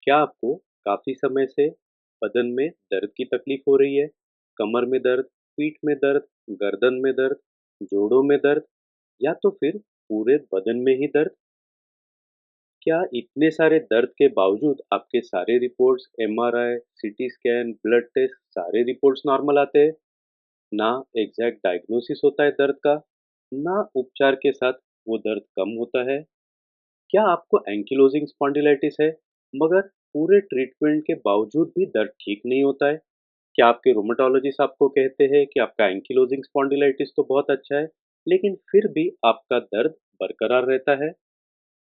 क्या आपको काफ़ी समय से बदन में दर्द की तकलीफ हो रही है? कमर में दर्द, पीठ में दर्द, गर्दन में दर्द, जोड़ों में दर्द या तो फिर पूरे बदन में ही दर्द? क्या इतने सारे दर्द के बावजूद आपके सारे reports MRI, CT scan, blood test सारे रिपोर्ट्स नॉर्मल आते हैं? ना एग्जैक्ट डायग्नोसिस होता है दर्द का, ना उपचार के साथ वो दर्द कम होता है? क्या आपको एंकिलोजिंग स्पॉन्डिलाइटिस है मगर पूरे ट्रीटमेंट के बावजूद भी दर्द ठीक नहीं होता है? क्या आपके रोमेटोलॉजिस्ट आपको कहते हैं कि आपका एंकिलोजिंग स्पॉन्डिलाइटिस तो बहुत अच्छा है लेकिन फिर भी आपका दर्द बरकरार रहता है?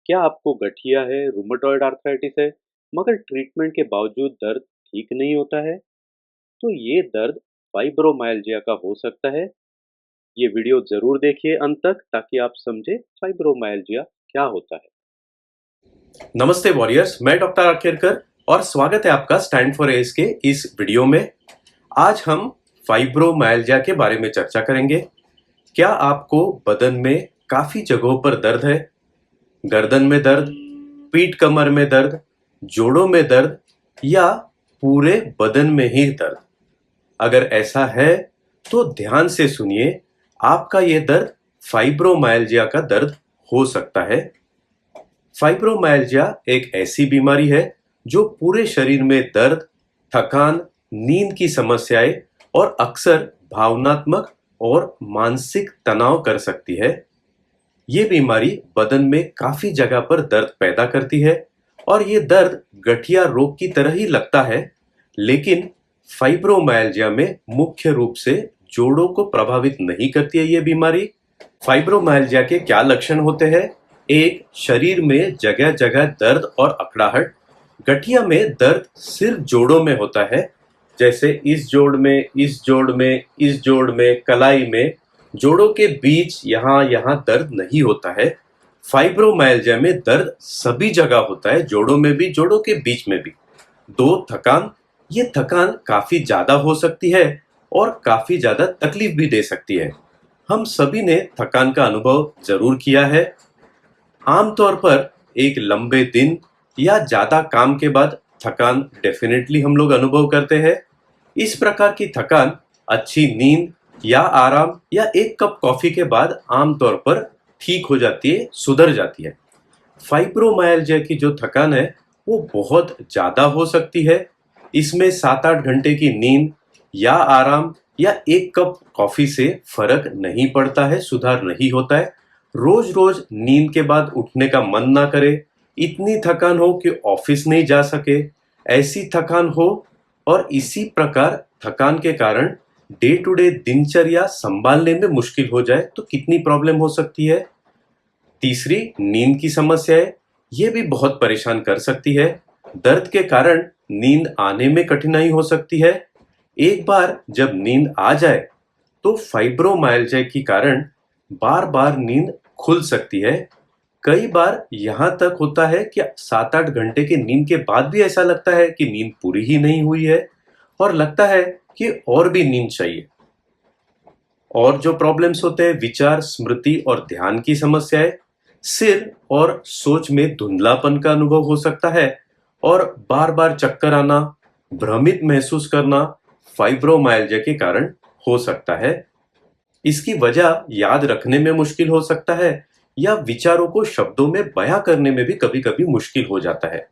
क्या आपको गठिया है, रूमेटॉइड आर्थराइटिस है मगर ट्रीटमेंट के बावजूद दर्द ठीक नहीं होता है? तो ये दर्द फाइब्रोमाइल्जिया का हो सकता है। ये वीडियो जरूर देखिए अंत तक ताकि आप समझे फाइब्रोमाइल्जिया क्या होता है। नमस्ते वॉरियर्स, मैं डॉक्टर आखेरकर और स्वागत है आपका स्टैंड फॉर एज के इस वीडियो में। आज हम फाइब्रोमाइल्जिया के बारे में चर्चा करेंगे। क्या आपको बदन में काफी जगहों पर दर्द है? गर्दन में दर्द, पीठ कमर में दर्द, जोड़ों में दर्द या पूरे बदन में ही दर्द? अगर ऐसा है तो ध्यान से सुनिए, आपका ये दर्द फाइब्रोमाइल्जिया का दर्द हो सकता है। फाइब्रोमाइल्जिया एक ऐसी बीमारी है जो पूरे शरीर में दर्द, थकान, नींद की समस्याएं और अक्सर भावनात्मक और मानसिक तनाव कर सकती है। ये बीमारी बदन में काफी जगह पर दर्द पैदा करती है और ये दर्द गठिया रोग की तरह ही लगता है, लेकिन फाइब्रोमाइल्जिया में मुख्य रूप से जोड़ों को प्रभावित नहीं करती है ये बीमारी। फाइब्रोमाइल्जिया के क्या लक्षण होते हैं? एक, शरीर में जगह जगह दर्द और अकड़ाहट। गठिया में दर्द सिर्फ जोड़ों में होता है, जैसे इस जोड़ में, इस जोड़ में, इस जोड़ में, कलाई में। जोड़ों के बीच यहाँ यहाँ दर्द नहीं होता है। फाइब्रोमाइल्जिया में दर्द सभी जगह होता है, जोड़ों में भी, जोड़ों के बीच में भी। दो, थकान। ये थकान काफी ज्यादा हो सकती है और काफी ज्यादा तकलीफ भी दे सकती है। हम सभी ने थकान का अनुभव जरूर किया है। आमतौर पर एक लंबे दिन या ज्यादा काम के बाद थकान डेफिनेटली हम लोग अनुभव करते हैं। इस प्रकार की थकान अच्छी नींद या आराम या एक कप कॉफी के बाद आमतौर पर ठीक हो जाती है, सुधर जाती है। फाइब्रोमाइल्जिया की जो थकान है वो बहुत ज्यादा हो सकती है। इसमें 7-8 घंटे की नींद या आराम या एक कप कॉफी से फर्क नहीं पड़ता है, सुधार नहीं होता है। रोज रोज नींद के बाद उठने का मन ना करे, इतनी थकान हो कि ऑफिस नहीं जा सके, ऐसी थकान हो और इसी प्रकार थकान के कारण डे टू डे दिनचर्या संभालने में मुश्किल हो जाए तो कितनी प्रॉब्लम हो सकती है। तीसरी, नींद की समस्याएं, ये भी बहुत परेशान कर सकती है। दर्द के कारण नींद आने में कठिनाई हो सकती है। एक बार जब नींद आ जाए तो फाइब्रोमाइल्जिया के कारण बार बार नींद खुल सकती है। कई बार यहां तक होता है कि 7-8 घंटे की नींद के बाद भी ऐसा लगता है कि नींद पूरी ही नहीं हुई है और लगता है कि और भी नींद चाहिए। और जो प्रॉब्लम्स होते हैं, विचार, स्मृति और ध्यान की समस्याएं, सिर और सोच में धुंधलापन का अनुभव हो सकता है और बार बार चक्कर आना, भ्रमित महसूस करना फाइब्रोमाइल्जिया के कारण हो सकता है। इसकी वजह याद रखने में मुश्किल हो सकता है या विचारों को शब्दों में बयां करने में भी कभी-कभी मुश्किल हो जाता है।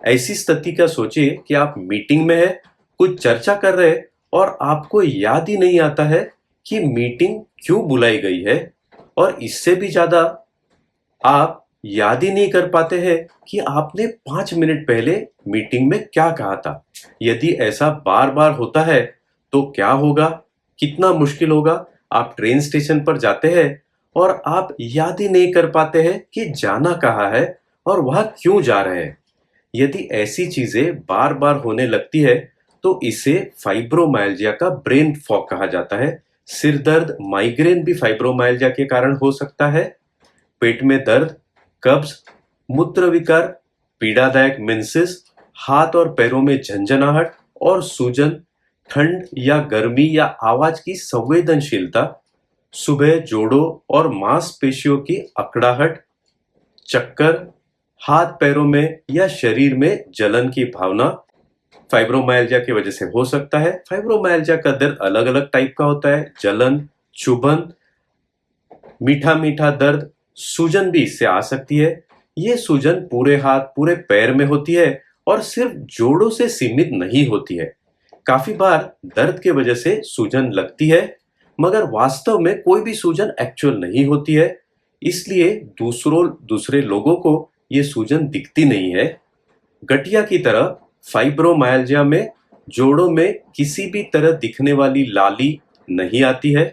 ऐसी स्थिति का सोचिए कि आप मीटिंग में हैं, कुछ चर्चा कर रहे हैं और आपको याद ही नहीं आता है कि मीटिंग क्यों बुलाई गई है, और इससे भी ज्यादा आप याद ही नहीं कर पाते हैं कि आपने 5 मिनट पहले मीटिंग में क्या कहा था। यदि ऐसा बार बार होता है तो क्या होगा, कितना मुश्किल होगा। आप ट्रेन स्टेशन पर जाते हैं और आप याद ही नहीं कर पाते हैं कि जाना कहाँ है और वहां क्यों जा रहे हैं। यदि ऐसी चीजें बार बार होने लगती है तो इसे फाइब्रोमाइल्जिया का ब्रेन फॉग कहा जाता है। सिर दर्द, माइग्रेन भी फाइब्रोमाइल्जिया के कारण हो सकता है। पेट में दर्द, कब्ज, मूत्र विकार, पीड़ादायक मेंसेस, हाथ और पैरों में झंझनाहट और सूजन, ठंड या गर्मी या आवाज की संवेदनशीलता, सुबह जोड़ों और मांसपेशियों की अकड़ाहट, चक्कर, हाथ पैरों में या शरीर में जलन की भावना फाइब्रोमाइल्जिया की वजह से हो सकता है। फाइब्रोमाइल्जिया का दर्द अलग अलग टाइप का होता है, जलन, चुभन, मीठा मीठा दर्द, सूजन भी इससे आ सकती है। ये सूजन पूरे हाथ पूरे पैर में होती है और सिर्फ जोड़ों से सीमित नहीं होती है। काफी बार दर्द के वजह से सूजन लगती है, मगर वास्तव में कोई भी सूजन एक्चुअल नहीं होती है, इसलिए दूसरे लोगों को ये सूजन दिखती नहीं है। गठिया की तरह फाइब्रोमाइल्जिया में जोड़ों में किसी भी तरह दिखने वाली लाली नहीं आती है।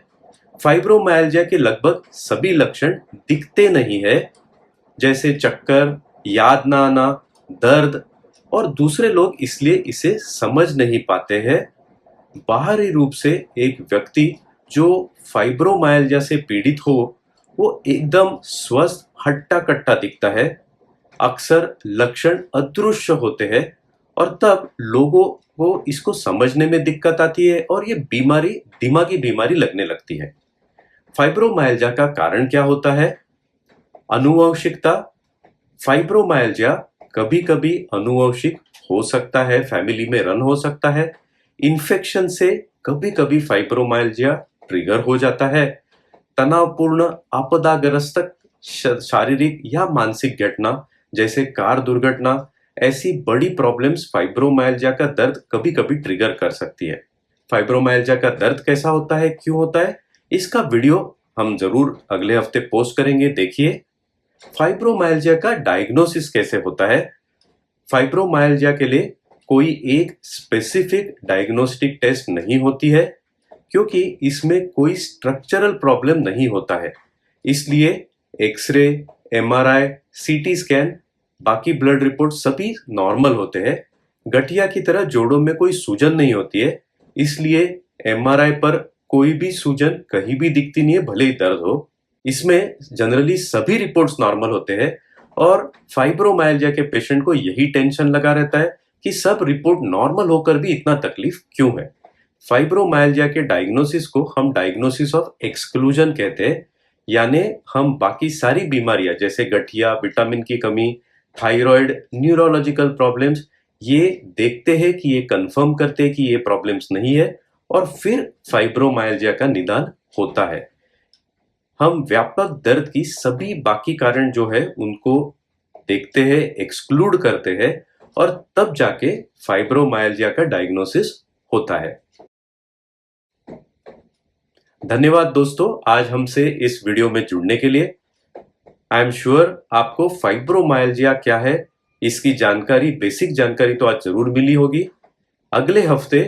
फाइब्रोमाइल्जिया के लगभग सभी लक्षण दिखते नहीं है, जैसे चक्कर, याद ना आना, दर्द, और दूसरे लोग इसलिए इसे समझ नहीं पाते हैं। बाहरी रूप से एक व्यक्ति जो फाइब्रोमाइल्जिया से पीड़ित हो वो एकदम स्वस्थ हट्टा कट्टा दिखता है। अक्सर लक्षण अदृश्य होते हैं और तब लोगों को इसको समझने में दिक्कत आती है और ये बीमारी दिमागी बीमारी लगने लगती है। फाइब्रोमाइल्जिया का कारण क्या होता है? आनुवंशिकता। फाइब्रोमाइल्जिया कभी कभी आनुवंशिक हो सकता है, फैमिली में रन हो सकता है। इन्फेक्शन से कभी कभी फाइब्रोमाइल्जिया ट्रिगर हो जाता है। तनावपूर्ण आपदाग्रस्त शारीरिक या मानसिक घटना जैसे कार दुर्घटना, ऐसी बड़ी प्रॉब्लम्स फाइब्रोमाइल्जिया का दर्द कभी कभी ट्रिगर कर सकती है। फाइब्रोमाइल्जिया का दर्द कैसा होता है, क्यों होता है, इसका वीडियो हम जरूर अगले हफ्ते पोस्ट करेंगे, देखिए। फाइब्रोमाइल्जिया का डायग्नोसिस कैसे होता है? फाइब्रोमाइल्जिया के लिए कोई एक स्पेसिफिक डायग्नोस्टिक टेस्ट नहीं होती है, क्योंकि इसमें कोई स्ट्रक्चरल प्रॉब्लम नहीं होता है। इसलिए एक्सरे, एमआरआई, सीटी स्कैन, बाकी ब्लड रिपोर्ट सभी नॉर्मल होते हैं। गठिया की तरह जोड़ों में कोई सूजन नहीं होती है, इसलिए एमआरआई पर कोई भी सूजन कहीं भी दिखती नहीं है, भले ही दर्द हो। इसमें जनरली सभी रिपोर्ट्स नॉर्मल होते हैं और फाइब्रोमाइल्जिया के पेशेंट को यही टेंशन लगा रहता है कि सब रिपोर्ट नॉर्मल होकर भी इतना तकलीफ क्यों है। फाइब्रोमाइल्जिया के डायग्नोसिस को हम डायग्नोसिस ऑफ एक्सक्लूजन कहते हैं, यानी हम बाकी सारी बीमारियां जैसे गठिया, विटामिन की कमी, थायराइड, न्यूरोलॉजिकल प्रॉब्लम्स, ये देखते हैं कि ये कंफर्म करते हैं कि ये प्रॉब्लम्स नहीं है और फिर फाइब्रोमाइल्जिया का निदान होता है। हम व्यापक दर्द की सभी बाकी कारण जो है उनको देखते हैं, एक्सक्लूड करते हैं और तब जाके फाइब्रोमाइल्जिया का डायग्नोसिस होता है। धन्यवाद दोस्तों, आज हमसे इस वीडियो में जुड़ने के लिए। आई एम श्योर आपको फाइब्रोमाइल्जिया क्या है इसकी जानकारी, बेसिक जानकारी तो आज जरूर मिली होगी। अगले हफ्ते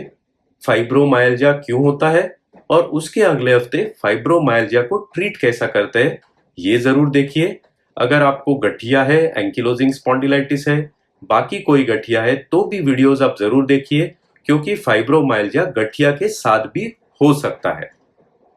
फाइब्रोमाइल्जिया क्यों होता है और उसके अगले हफ्ते फाइब्रोमाइल्जिया को ट्रीट कैसा करते हैं ये जरूर देखिए। अगर आपको गठिया है, एंकिलोजिंग स्पॉन्डिलाइटिस है, बाकी कोई गठिया है तो भी वीडियोस आप जरूर देखिए, क्योंकि फाइब्रोमाइल्जिया गठिया के साथ भी हो सकता है।